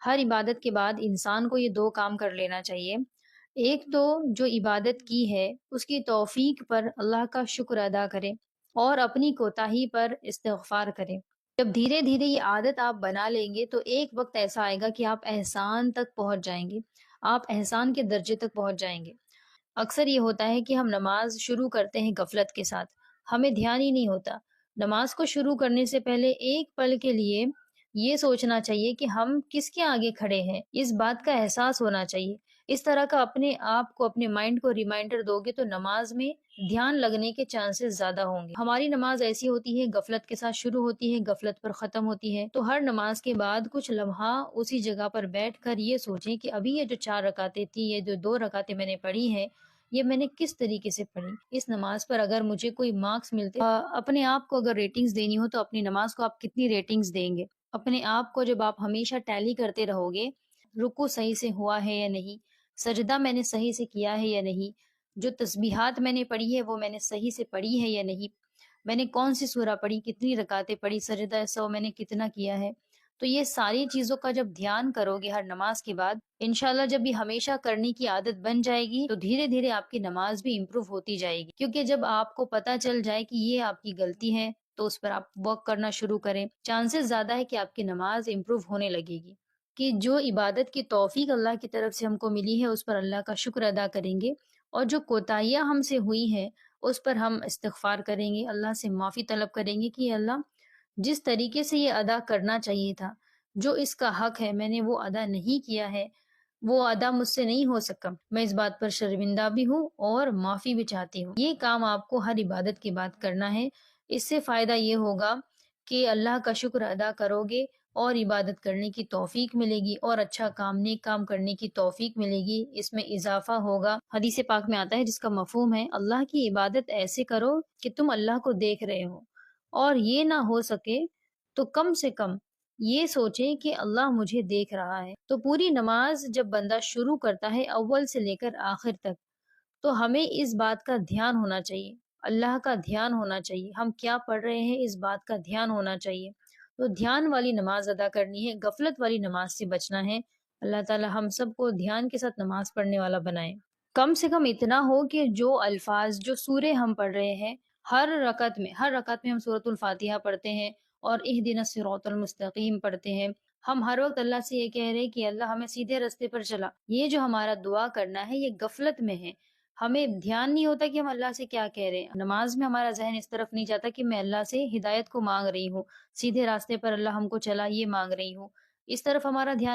ہر عبادت کے بعد انسان کو یہ دو کام کر لینا چاہیے۔ ایک تو جو عبادت کی ہے اس کی توفیق پر اللہ کا شکر ادا کرے اور اپنی کوتاہی پر استغفار کرے۔ جب دھیرے دھیرے یہ عادت آپ بنا لیں گے تو ایک وقت ایسا آئے گا کہ آپ احسان تک پہنچ جائیں گے، آپ احسان کے درجے تک پہنچ جائیں گے۔ اکثر یہ ہوتا ہے کہ ہم نماز شروع کرتے ہیں غفلت کے ساتھ، ہمیں دھیان ہی نہیں ہوتا۔ نماز کو شروع کرنے سے پہلے ایک پل کے لیے یہ سوچنا چاہیے کہ ہم کس کے آگے کھڑے ہیں، اس بات کا احساس ہونا چاہیے۔ اس طرح کا اپنے آپ کو، اپنے مائنڈ کو ریمائنڈر دو گے تو نماز میں دھیان لگنے کے چانسز زیادہ ہوں گے۔ ہماری نماز ایسی ہوتی ہے، غفلت کے ساتھ شروع ہوتی ہے، غفلت پر ختم ہوتی ہے۔ تو ہر نماز کے بعد کچھ لمحہ اسی جگہ پر بیٹھ کر یہ سوچیں کہ ابھی یہ جو 4 رکعتیں تھی، یہ جو 2 رکعتیں میں نے پڑھی ہیں، یہ میں نے کس طریقے سے پڑھی۔ اس نماز پر اگر مجھے کوئی مارکس ملتے، اپنے آپ کو اگر ریٹنگز دینی ہو تو اپنی نماز کو آپ کتنی ریٹنگز دیں گے؟ اپنے آپ کو جب آپ ہمیشہ ٹیلی کرتے رہو گے، رکوع صحیح سے ہوا ہے یا نہیں، سجدہ میں نے صحیح سے کیا ہے یا نہیں، جو تسبیحات میں نے پڑھی ہے وہ میں نے صحیح سے پڑھی ہے یا نہیں، میں نے کون سی سورہ پڑھی، کتنی رکعتیں پڑھی، سجدہ سہو میں نے کتنا کیا ہے، تو یہ ساری چیزوں کا جب دھیان کرو گے ہر نماز کے بعد، انشاءاللہ جب یہ ہمیشہ کرنے کی عادت بن جائے گی تو دھیرے دھیرے آپ کی نماز بھی امپروو ہوتی جائے گی۔ کیونکہ جب آپ کو پتہ چل جائے کہ یہ آپ کی غلطی ہے تو اس پر آپ ورک کرنا شروع کریں، چانسز زیادہ ہے کہ آپ کی نماز امپروو ہونے لگے گی۔ کہ جو عبادت کی توفیق اللہ کی طرف سے ہم کو ملی ہے اس پر اللہ کا شکر ادا کریں گے، اور جو کوتاہیاں ہم سے ہوئی ہیں اس پر ہم استغفار کریں گے، اللہ سے معافی طلب کریں گے کہ اللہ جس طریقے سے یہ ادا کرنا چاہیے تھا، جو اس کا حق ہے میں نے وہ ادا نہیں کیا ہے، وہ ادا مجھ سے نہیں ہو سکا، میں اس بات پر شرمندہ بھی ہوں اور معافی بھی چاہتی ہوں۔ یہ کام آپ کو ہر عبادت کے بعد کرنا ہے۔ اس سے فائدہ یہ ہوگا کہ اللہ کا شکر ادا کرو گے اور عبادت کرنے کی توفیق ملے گی، اور اچھا کام، نیک کام کرنے کی توفیق ملے گی، اس میں اضافہ ہوگا۔ حدیث پاک میں آتا ہے جس کا مفہوم ہے اللہ کی عبادت ایسے کرو کہ تم اللہ کو دیکھ رہے ہو، اور یہ نہ ہو سکے تو کم سے کم یہ سوچیں کہ اللہ مجھے دیکھ رہا ہے۔ تو پوری نماز جب بندہ شروع کرتا ہے اول سے لے کر آخر تک، تو ہمیں اس بات کا دھیان ہونا چاہیے، اللہ کا دھیان ہونا چاہیے، ہم کیا پڑھ رہے ہیں اس بات کا دھیان ہونا چاہیے۔ تو دھیان والی نماز ادا کرنی ہے، غفلت والی نماز سے بچنا ہے۔ اللہ تعالی ہم سب کو دھیان کے ساتھ نماز پڑھنے والا بنائے۔ کم سے کم اتنا ہو کہ جو الفاظ، جو سورے ہم پڑھ رہے ہیں، ہر رکعت میں ہم سورۃ الفاتحہ پڑھتے ہیں اور اہدنا الصراط المستقیم پڑھتے ہیں۔ ہم ہر وقت اللہ سے یہ کہہ رہے ہیں کہ اللہ ہمیں سیدھے راستے پر چلا۔ یہ جو ہمارا دعا کرنا ہے یہ غفلت میں ہے، ہمیں دھیان نہیں ہوتا کہ ہم اللہ سے کیا کہہ رہے ہیں۔ نماز میں ہمارا ذہن اس طرف نہیں جاتا کہ میں اللہ سے ہدایت کو مانگ رہی ہوں، سیدھے راستے پر اللہ ہم کو چلا یہ مانگ رہی ہوں، اس طرف ہمارا دھیان